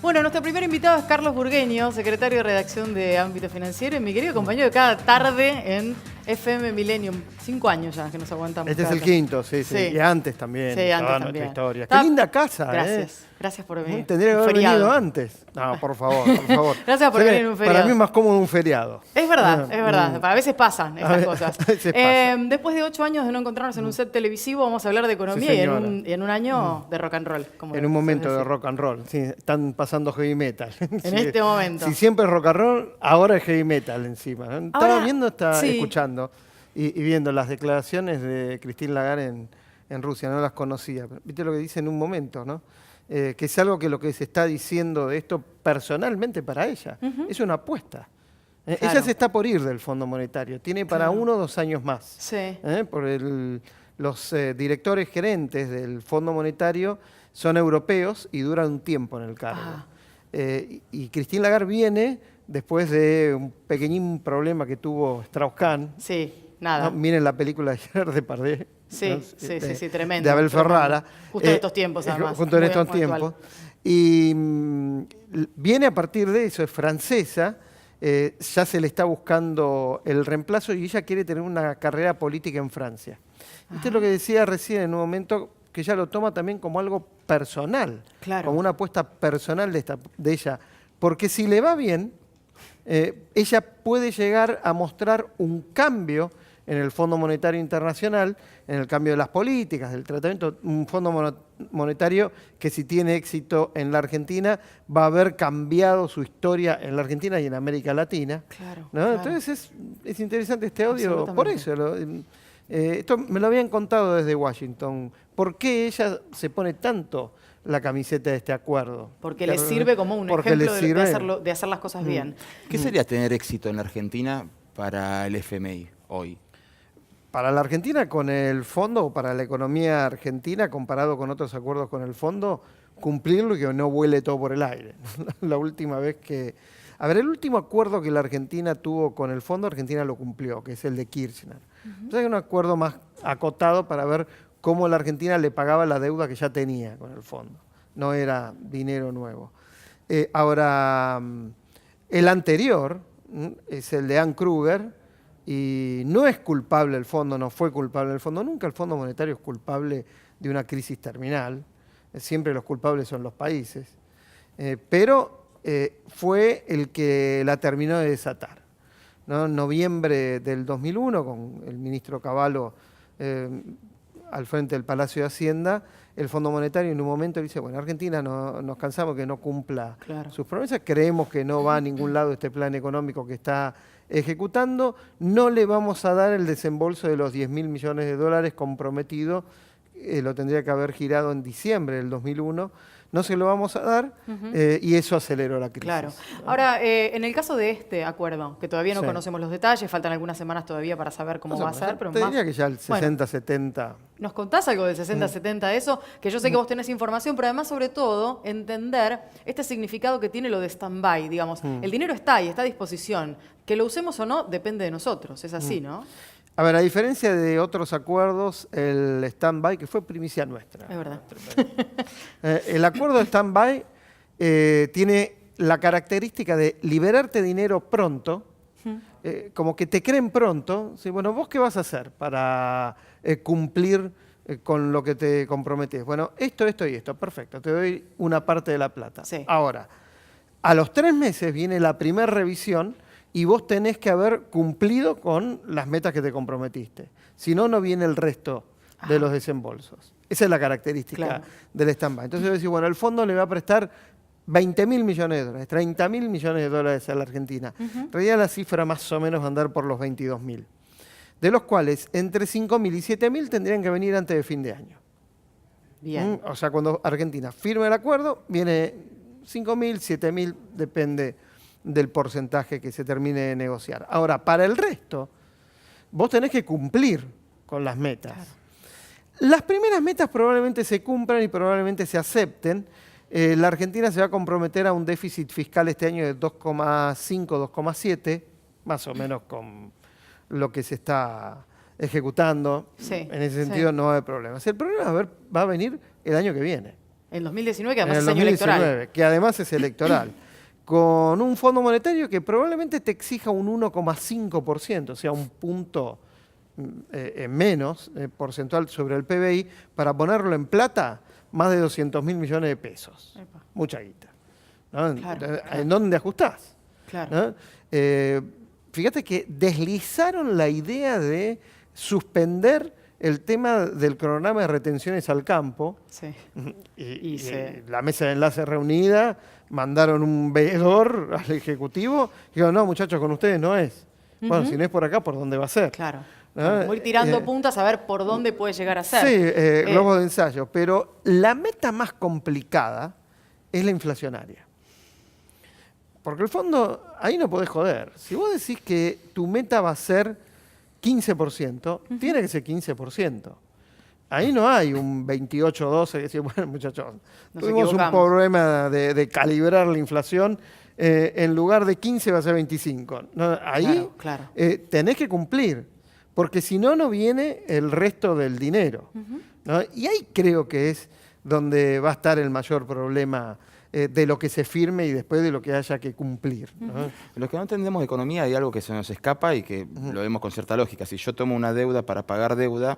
Bueno, nuestro primer invitado es Carlos Burgueño, secretario de redacción de Ámbito Financiero y mi querido compañero de cada tarde en FM Millennium. 5 años ya que nos aguantamos. Este es el quinto, sí. Y antes también. Sí, antes toda también. nuestra historia. Qué linda casa, Gracias. Gracias por venir. Tendría que haber venido antes. No, por favor, por favor. Gracias por venir en un feriado. Para mí es más cómodo un feriado. Es verdad, es verdad. A veces pasan estas cosas. A veces pasa. Después de 8 años de no encontrarnos en un set televisivo, vamos a hablar de economía Sí, y en un año de rock and roll. En un momento de rock and roll. Sí, están pasando heavy metal. En este momento. Si siempre es rock and roll, ahora es heavy metal encima. Estaba escuchando y viendo las declaraciones de Christine Lagarde en Rusia, no las conocía. Viste lo que dice en un momento, ¿no? Que es algo que lo que se está diciendo de esto personalmente para ella. Es una apuesta. Claro. Ella se está por ir del Fondo Monetario. Tiene para 1 o 2 años más. Sí. Por los directores gerentes del Fondo Monetario son europeos y duran un tiempo en el cargo. Y Christine Lagarde viene después de un pequeñín problema que tuvo Strauss-Kahn. Sí, nada. ¿No? Miren la película de Gerard Depardieu. Sí, ¿no? sí, tremendo. De Abel Ferrara. Justo en estos tiempos, además. Justo en estos tiempos. Y viene a partir de eso, es francesa, ya se le está buscando el reemplazo y ella quiere tener una carrera política en Francia. Esto es lo que decía recién en un momento, que ella lo toma también como algo personal, como una apuesta personal de ella. Porque si le va bien, ella puede llegar a mostrar un cambio en el Fondo Monetario Internacional, en el cambio de las políticas, del tratamiento, un Fondo Monetario que si tiene éxito en la Argentina va a haber cambiado su historia en la Argentina y en América Latina. Claro, ¿no? claro. Entonces es interesante este audio por eso. Esto me lo habían contado desde Washington. ¿Por qué ella se pone tanto la camiseta de este acuerdo? Porque le sirve como un ejemplo de hacer las cosas bien. ¿Qué sería tener éxito en la Argentina para el FMI hoy? Para la Argentina, con el fondo, o para la economía argentina, comparado con otros acuerdos con el fondo, cumplirlo y que no vuele todo por el aire. La última vez que... A ver, el último acuerdo que la Argentina tuvo con el fondo, Argentina lo cumplió, que es el de Kirchner. O sea, un acuerdo más acotado para ver cómo la Argentina le pagaba la deuda que ya tenía con el fondo. No era dinero nuevo. Ahora, el anterior es el de Anne Kruger, y no es culpable el fondo, no fue culpable el fondo. Nunca el Fondo Monetario es culpable de una crisis terminal. Siempre los culpables son los países. Pero fue el que la terminó de desatar, ¿no? En noviembre del 2001, con el ministro Cavallo al frente del Palacio de Hacienda, el Fondo Monetario en un momento dice, bueno, Argentina nos cansamos que no cumpla sus promesas, creemos que no va a ningún lado este plan económico que está ejecutando, no le vamos a dar el desembolso de los 10.000 millones de dólares comprometido, lo tendría que haber girado en diciembre del 2001, no se lo vamos a dar y eso aceleró la crisis. Claro. Ahora, en el caso de este acuerdo, que todavía no conocemos los detalles, faltan algunas semanas todavía para saber cómo va a ser. Pero te diría que ya el 60-70... ¿Nos contás algo del 60-70 de eso? Que yo sé que vos tenés información, pero además, sobre todo, entender este significado que tiene lo de stand-by, digamos. El dinero está ahí, está a disposición. Que lo usemos o no, depende de nosotros. Es así, ¿no? A ver, a diferencia de otros acuerdos, el stand-by, que fue primicia nuestra. Es verdad. El acuerdo de stand-by tiene la característica de liberarte dinero pronto, como que te creen pronto. ¿Sí? Bueno, ¿vos qué vas a hacer para cumplir con lo que te comprometes? Bueno, esto y esto. Perfecto, te doy una parte de la plata. Sí. Ahora, a los 3 meses viene la primera revisión y vos tenés que haber cumplido con las metas que te comprometiste. Si no, no viene el resto de los desembolsos. Esa es la característica del stand-by. Entonces yo decía, bueno, el fondo le va a prestar 20.000 millones de dólares, 30.000 millones de dólares a la Argentina. En realidad la cifra más o menos va a andar por los 22.000. De los cuales entre 5.000 y 7.000 tendrían que venir antes de fin de año. Bien. O sea, cuando Argentina firme el acuerdo, viene 5.000, 7.000, depende del porcentaje que se termine de negociar. Ahora, para el resto, vos tenés que cumplir con las metas. Claro. Las primeras metas probablemente se cumplan y probablemente se acepten. La Argentina se va a comprometer a un déficit fiscal este año de 2,5, 2,7, más o menos con lo que se está ejecutando. En ese sentido no va a haber problemas. El problema va a venir el año que viene. En 2019, que en además el es año 2019, electoral. que además es electoral, con un Fondo Monetario que probablemente te exija un 1,5%, o sea, un punto menos porcentual sobre el PBI, para ponerlo en plata, más de 200.000 millones de pesos. Epa. Mucha guita, ¿no? Claro, ¿En claro. dónde ajustás? Claro. ¿No? Fíjate que deslizaron la idea de suspender el tema del cronograma de retenciones al campo Sí. y se- la mesa de enlace reunida, mandaron un veedor al Ejecutivo y dijeron, no muchachos, con ustedes no es. Bueno, si no es por acá, ¿por dónde va a ser? Claro. ¿No? Claro, como ir tirando puntas a ver por dónde puede llegar a ser. Sí, globos de ensayo, pero la meta más complicada es la inflacionaria. Porque el fondo, ahí no podés joder. Si vos decís que tu meta va a ser 15%, tiene que ser 15%. Ahí no hay un 28-12 que decir, bueno, muchachos, Nos tuvimos un equivocamos. problema de calibrar la inflación, en lugar de 15 va a ser 25. No, ahí Claro. tenés que cumplir, porque si no, no viene el resto del dinero. ¿No? Y ahí creo que es donde va a estar el mayor problema de lo que se firme y después de lo que haya que cumplir, ¿no? Los que no entendemos de economía hay algo que se nos escapa y que lo vemos con cierta lógica. Si yo tomo una deuda para pagar deuda,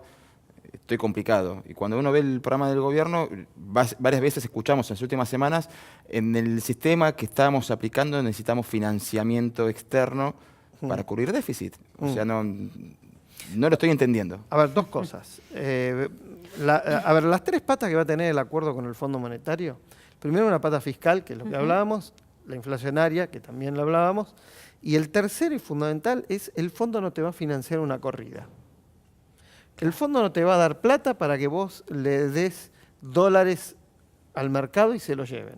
estoy complicado. Y cuando uno ve el programa del gobierno, varias veces escuchamos en las últimas semanas, en el sistema que estamos aplicando necesitamos financiamiento externo para cubrir déficit. O sea, no lo estoy entendiendo. A ver, dos cosas. A ver, las tres patas que va a tener el acuerdo con el Fondo Monetario. Primero, una pata fiscal, que es lo que hablábamos, la inflacionaria, que también lo hablábamos, y el tercero y fundamental es el fondo no te va a financiar una corrida. El fondo no te va a dar plata para que vos le des dólares al mercado y se lo lleven.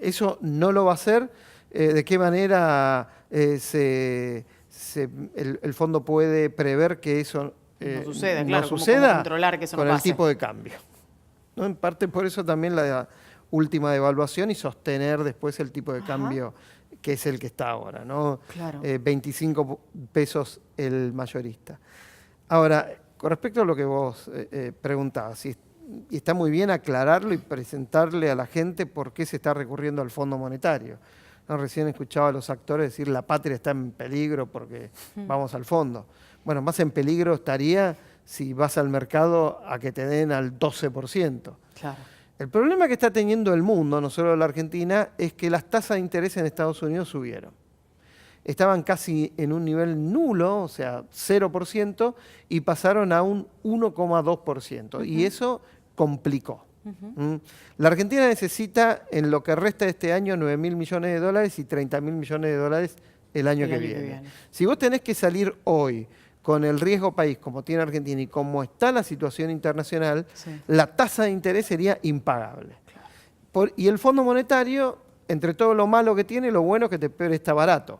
Eso no lo va a hacer. ¿De qué manera el fondo puede prever que eso No suceda, no claro, cómo suceda? controlar que eso no Con el pase. tipo de cambio, ¿no? En parte por eso también la última devaluación y sostener después el tipo de cambio que es el que está ahora, ¿no? Claro. 25 pesos el mayorista. Ahora, con respecto a lo que vos preguntabas, y está muy bien aclararlo y presentarle a la gente por qué se está recurriendo al Fondo Monetario. ¿No? Recién escuchaba a los actores decir la patria está en peligro porque vamos al fondo. Bueno, más en peligro estaría si vas al mercado a que te den al 12%. Claro. El problema que está teniendo el mundo, no solo la Argentina, es que las tasas de interés en Estados Unidos subieron. Estaban casi en un nivel nulo, o sea, 0%, y pasaron a un 1,2%. Y eso complicó. La Argentina necesita, en lo que resta de este año, 9.000 millones de dólares y 30.000 millones de dólares el año que viene. Si vos tenés que salir hoy con el riesgo país como tiene Argentina y como está la situación internacional, la tasa de interés sería impagable. Y el Fondo Monetario, entre todo lo malo que tiene, lo bueno es que te presta barato.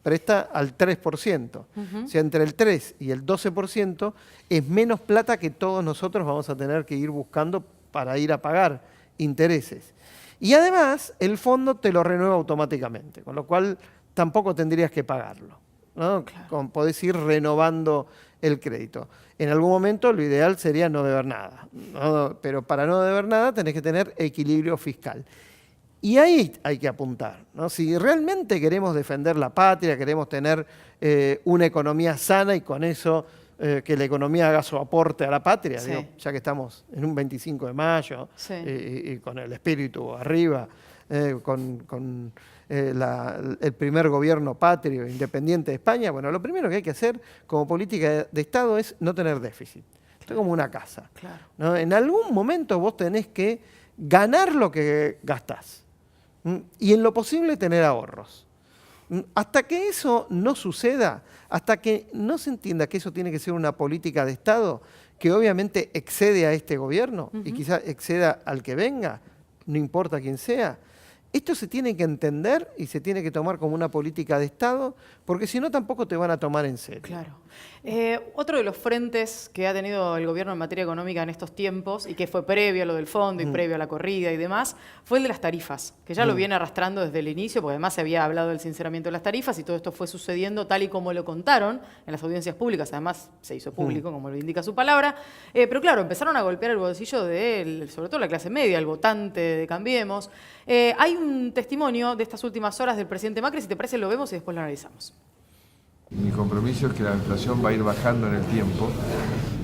Presta al 3%. O sea, entre el 3 y el 12% es menos plata que todos nosotros vamos a tener que ir buscando para ir a pagar intereses. Y además, el fondo te lo renueva automáticamente, con lo cual tampoco tendrías que pagarlo, ¿no? Claro. Podés ir renovando el crédito. En algún momento lo ideal sería no deber nada, ¿no? Pero para no deber nada tenés que tener equilibrio fiscal. Y ahí hay que apuntar, ¿no? Si realmente queremos defender la patria, queremos tener una economía sana y con eso que la economía haga su aporte a la patria, digo, ya que estamos en un 25 de mayo y con el espíritu arriba, con el primer gobierno patrio independiente de España, bueno, lo primero que hay que hacer como política de Estado es no tener déficit. Esto es como una casa, ¿no? En algún momento vos tenés que ganar lo que gastás. Y en lo posible tener ahorros. Hasta que eso no suceda, hasta que no se entienda que eso tiene que ser una política de Estado que obviamente excede a este gobierno y quizás exceda al que venga, no importa quién sea, esto se tiene que entender y se tiene que tomar como una política de Estado, porque si no tampoco te van a tomar en serio. Claro. Otro de los frentes que ha tenido el gobierno en materia económica en estos tiempos, y que fue previo a lo del fondo y previo a la corrida y demás, fue el de las tarifas, que ya lo viene arrastrando desde el inicio, porque además se había hablado del sinceramiento de las tarifas y todo esto fue sucediendo tal y como lo contaron en las audiencias públicas, además se hizo público, como lo indica su palabra, pero claro, empezaron a golpear el bolsillo de, sobre todo la clase media, el votante de Cambiemos. Hay un testimonio de estas últimas horas del presidente Macri, si te parece lo vemos y después lo analizamos. Mi compromiso es que la inflación va a ir bajando en el tiempo.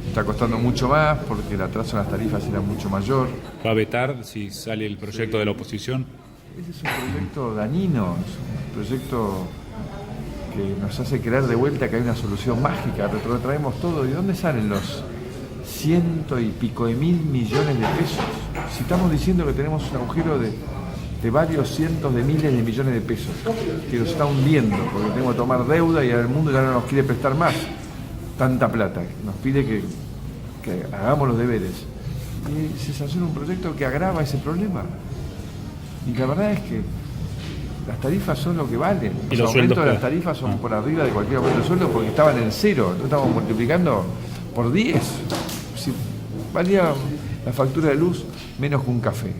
Está costando mucho más porque el atraso en las tarifas era mucho mayor. ¿Va a vetar si sale el proyecto de la oposición? Ese es un proyecto dañino, es un proyecto que nos hace creer de vuelta que hay una solución mágica, retrotraemos todo. ¿Y dónde salen los ciento y pico de mil millones de pesos? Si estamos diciendo que tenemos un agujero de varios cientos de miles de millones de pesos que nos está hundiendo porque tenemos que tomar deuda y el mundo ya no nos quiere prestar más tanta plata, nos pide que hagamos los deberes y se sanciona un proyecto que agrava ese problema y la verdad es que las tarifas son lo que valen, los aumentos de las tarifas son por arriba de cualquier aumento de sueldo porque estaban en cero, no estamos multiplicando por 10, si valía la factura de luz menos que un café.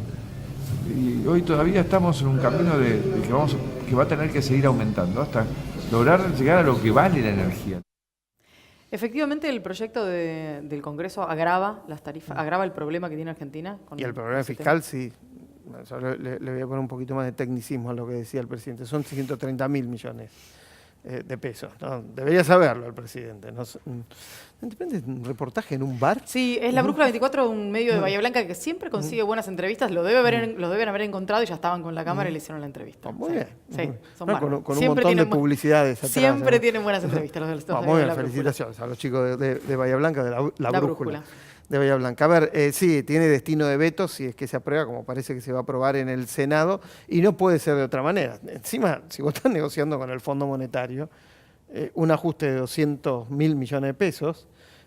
Y hoy todavía estamos en un camino de que va a tener que seguir aumentando hasta lograr llegar a lo que vale la energía. Efectivamente, el proyecto del Congreso agrava las tarifas, agrava el problema que tiene Argentina. Y el problema fiscal, sí. Yo le voy a poner un poquito más de tecnicismo a lo que decía el presidente. Son 130.000 millones de pesos, ¿no? Debería saberlo el presidente. ¿No? ¿Depende de un reportaje en un bar? Sí, es la Brújula 24, un medio de Bahía Blanca que siempre consigue buenas entrevistas. Los deben haber encontrado y ya estaban con la cámara y le hicieron la entrevista. Muy bien. Sí, son con un montón de publicidades atrás. Siempre tienen buenas entrevistas los de muy bien, felicitaciones a los chicos de Bahía Blanca, de la Brújula de Bahía Blanca. A ver, sí, tiene destino de veto si es que se aprueba, como parece que se va a aprobar en el Senado, y no puede ser de otra manera. Encima, si vos estás negociando con el Fondo Monetario, un ajuste de 200.000 millones de pesos,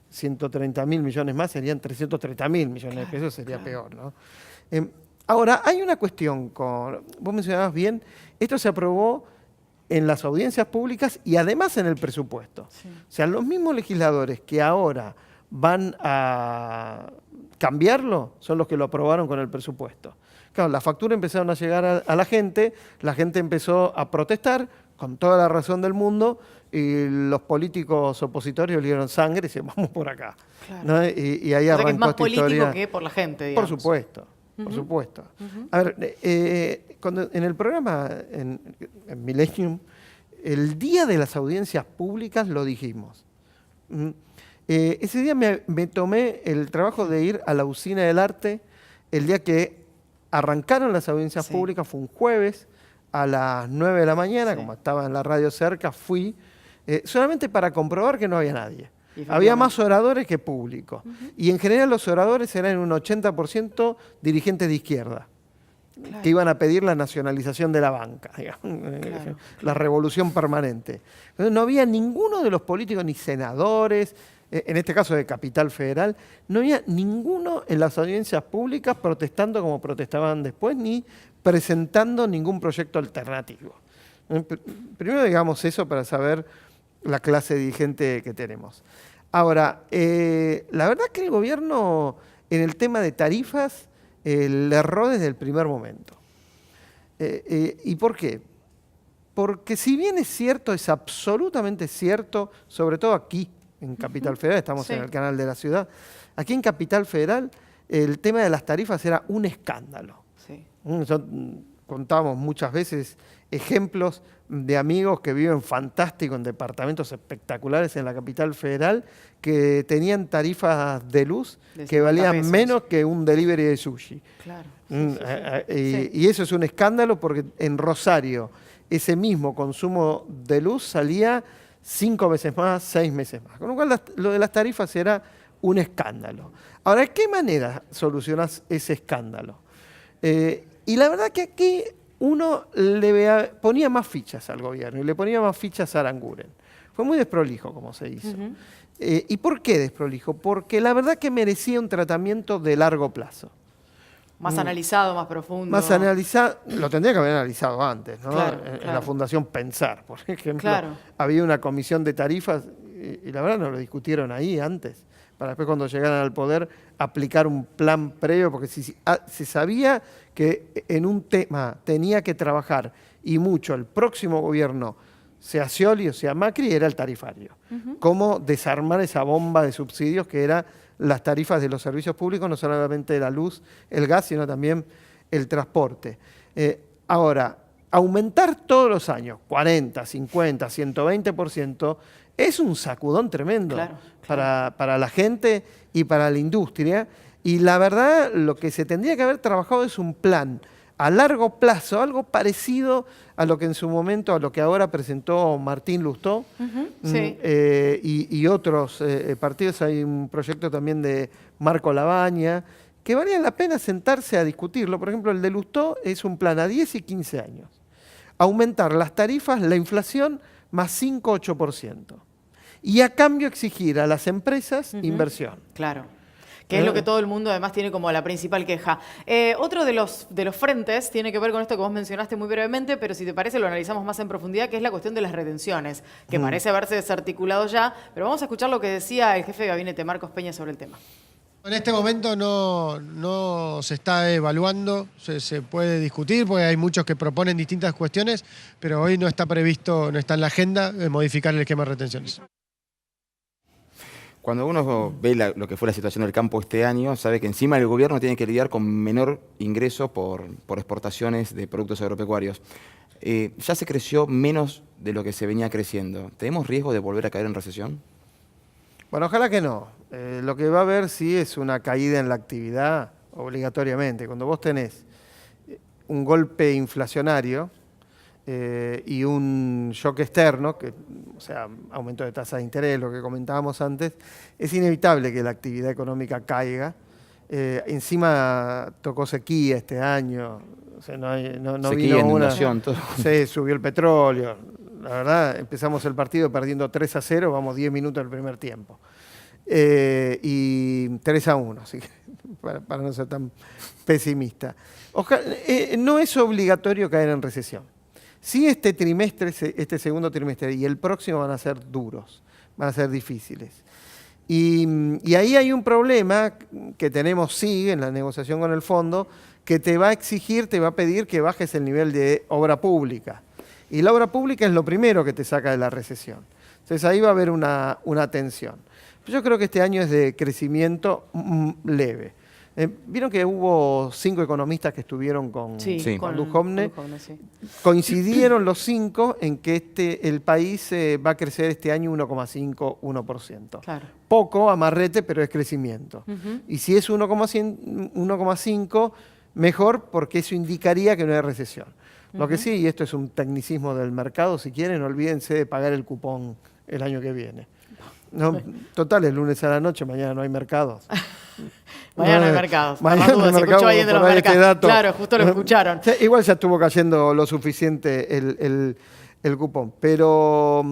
130.000 millones más serían 330.000 millones de pesos, sería peor, ¿no? Ahora, hay una cuestión, vos mencionabas bien, esto se aprobó en las audiencias públicas y además en el presupuesto. Sí. O sea, los mismos legisladores que ahora van a cambiarlo son los que lo aprobaron con el presupuesto. Claro, las facturas empezaron a llegar a la gente empezó a protestar con toda la razón del mundo y los políticos opositores le dieron sangre y dicen, vamos por acá. Claro. ¿No? Y ahí arrancó esta historia. Es más político que por la gente, digamos. Por supuesto, por supuesto. A ver, cuando en el programa, en Millennium, el día de las audiencias públicas lo dijimos. Ese día me tomé el trabajo de ir a la Usina del Arte el día que arrancaron las audiencias públicas, fue un jueves a las 9 de la mañana, como estaba en la radio cerca, fui solamente para comprobar que no había nadie. Había más oradores que público. Y en general los oradores eran un 80% dirigentes de izquierda, que iban a pedir la nacionalización de la banca, digamos, la revolución permanente. Entonces, no había ninguno de los políticos, ni senadores, en este caso de Capital Federal, no había ninguno en las audiencias públicas protestando como protestaban después, ni presentando ningún proyecto alternativo. Primero digamos eso para saber la clase dirigente que tenemos. Ahora, la verdad es que el gobierno en el tema de tarifas le erró desde el primer momento. ¿Y por qué? Porque si bien es cierto, es absolutamente cierto, sobre todo aquí en Capital Federal, estamos en el canal de la ciudad, aquí en Capital Federal el tema de las tarifas era un escándalo. Sí. Contábamos muchas veces ejemplos de amigos que viven fantástico en departamentos espectaculares en la Capital Federal que tenían tarifas de luz que valían pesos, menos que un delivery de sushi. Claro. Y eso es un escándalo porque en Rosario ese mismo consumo de luz salía 5 veces más, 6 meses más. Con lo cual lo de las tarifas era un escándalo. Ahora, ¿de qué manera solucionás ese escándalo? Y la verdad que aquí uno ponía más fichas al gobierno y le ponía más fichas a Aranguren. Fue muy desprolijo como se hizo. ¿Y por qué desprolijo? Porque la verdad que merecía un tratamiento de largo plazo. Más analizado, más profundo. Más analizado, lo tendría que haber analizado antes, ¿no? Claro, en claro. la Fundación Pensar, por ejemplo. Claro. Había una comisión de tarifas y la verdad no lo discutieron ahí antes, para después cuando llegaran al poder aplicar un plan previo, porque se sabía que en un tema tenía que trabajar y mucho el próximo gobierno, sea Scioli o sea Macri, era el tarifario. Cómo desarmar esa bomba de subsidios que era las tarifas de los servicios públicos, no solamente la luz, el gas, sino también el transporte. Ahora, aumentar todos los años 40, 50, 120% es un sacudón tremendo para la gente y para la industria. Y la verdad, lo que se tendría que haber trabajado es un plan a largo plazo, algo parecido a lo que en su momento, a lo que ahora presentó Martín Lustó Sí. y otros partidos. Hay un proyecto también de Marco Labaña, que valía la pena sentarse a discutirlo. Por ejemplo, el de Lustó es un plan a 10 y 15 años. Aumentar las tarifas, la inflación, más 5-8%. Y a cambio exigir a las empresas inversión. Claro. Que es lo que todo el mundo además tiene como la principal queja. Otro de los frentes tiene que ver con esto que vos mencionaste muy brevemente, pero si te parece lo analizamos más en profundidad, que es la cuestión de las retenciones, que parece haberse desarticulado ya, pero vamos a escuchar lo que decía el jefe de gabinete, Marcos Peña, sobre el tema. En este momento no se está evaluando, se puede discutir, porque hay muchos que proponen distintas cuestiones, pero hoy no está previsto, no está en la agenda modificar el esquema de retenciones. Cuando uno ve lo que fue la situación del campo este año, sabe que encima el gobierno tiene que lidiar con menor ingreso por exportaciones de productos agropecuarios. Ya se creció menos de lo que se venía creciendo. ¿Tenemos riesgo de volver a caer en recesión? Bueno, ojalá que no. Lo que va a haber sí es una caída en la actividad obligatoriamente. Cuando vos tenés un golpe inflacionario y un shock externo, o sea, aumento de tasa de interés, lo que comentábamos antes, es inevitable que la actividad económica caiga. Encima tocó sequía este año, o sea, no sequía, vino inundación, todo. Sí, subió el petróleo. La verdad, empezamos el partido perdiendo 3-0, vamos 10 minutos del primer tiempo. Y 3-1, así que para no ser tan pesimista. No es obligatorio caer en recesión. Sí, este trimestre, este segundo trimestre y el próximo van a ser duros, van a ser difíciles. Y ahí hay un problema que tenemos, sí, en la negociación con el fondo, que te va a exigir, te va a pedir que bajes el nivel de obra pública. Y la obra pública es lo primero que te saca de la recesión. Entonces ahí va a haber una tensión. Yo creo que este año es de crecimiento leve. Vieron que hubo 5 economistas que estuvieron con Duhovne. Sí. Coincidieron los 5 en que el país va a crecer este año 1,5-1%. Claro. Poco, amarrete, pero es crecimiento. Y si es 1,5, mejor, porque eso indicaría que no hay recesión. Lo que sí, y esto es un tecnicismo del mercado, si quieren, olvídense de pagar el cupón el año que viene. No, total, el lunes a la noche, mañana no hay mercados. Mañana no hay mercados. Mañana no hay se escuchó mercado, ahí de los por ahí este mercados. dato. Claro, justo lo escucharon. Igual ya estuvo cayendo lo suficiente el cupón. Pero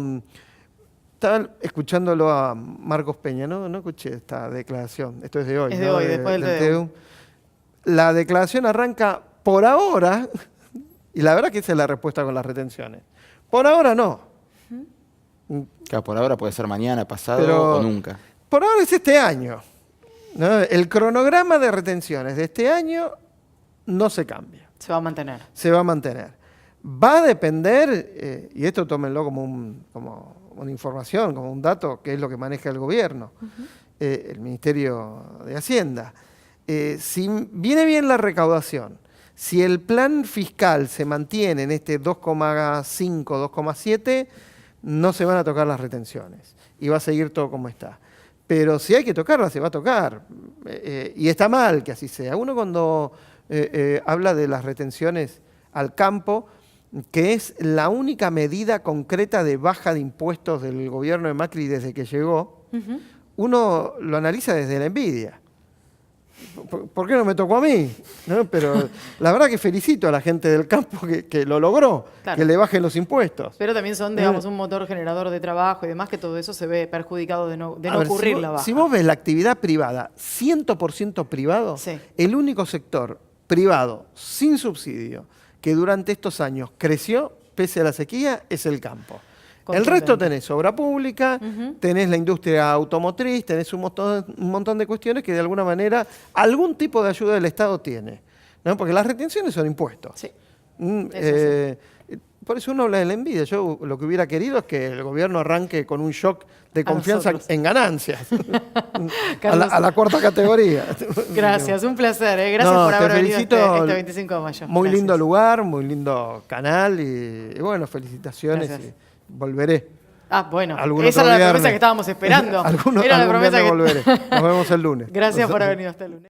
estaba escuchándolo a Marcos Peña, no escuché esta declaración. Esto es de hoy. Es de hoy, después del TDU. La declaración arranca por ahora, y la verdad que esa es la respuesta con las retenciones. Por ahora no. Claro, por ahora puede ser mañana, pasado o nunca. Por ahora es este año, ¿no? El cronograma de retenciones de este año no se cambia. Se va a mantener. Se va a mantener. Va a depender, y esto tómenlo como una información, como un dato, que es lo que maneja el gobierno, el Ministerio de Hacienda. Si viene bien la recaudación, si el plan fiscal se mantiene en este 2,5, 2,7, no se van a tocar las retenciones y va a seguir todo como está. Pero si hay que tocarla, se va a tocar. Y está mal que así sea. Uno cuando habla de las retenciones al campo, que es la única medida concreta de baja de impuestos del gobierno de Macri desde que llegó, uno lo analiza desde la envidia. ¿Por qué no me tocó a mí? ¿No? Pero la verdad que felicito a la gente del campo que lo logró, claro, que le bajen los impuestos. Pero también son, digamos, un motor generador de trabajo y demás, que todo eso se ve perjudicado de no ocurrir la baja. Si vos ves la actividad privada, 100% privado, sí, el único sector privado sin subsidio que durante estos años creció pese a la sequía es el campo. El resto tenés obra pública, tenés la industria automotriz, tenés un montón de cuestiones que de alguna manera algún tipo de ayuda del Estado tiene, ¿no? Porque las retenciones son impuestos. Sí. Por eso uno habla de la envidia. Yo lo que hubiera querido es que el gobierno arranque con un shock de confianza en ganancias. a la cuarta categoría. Gracias, un placer. Gracias por haber venido este 25 de mayo. Muy lindo lugar, muy lindo canal y bueno, felicitaciones. Gracias. Volveré. Bueno, Algunos esa era la viernes. promesa que estábamos esperando. Algún Era la promesa viernes volveré. Nos vemos el lunes. Gracias por haber venido hasta el lunes.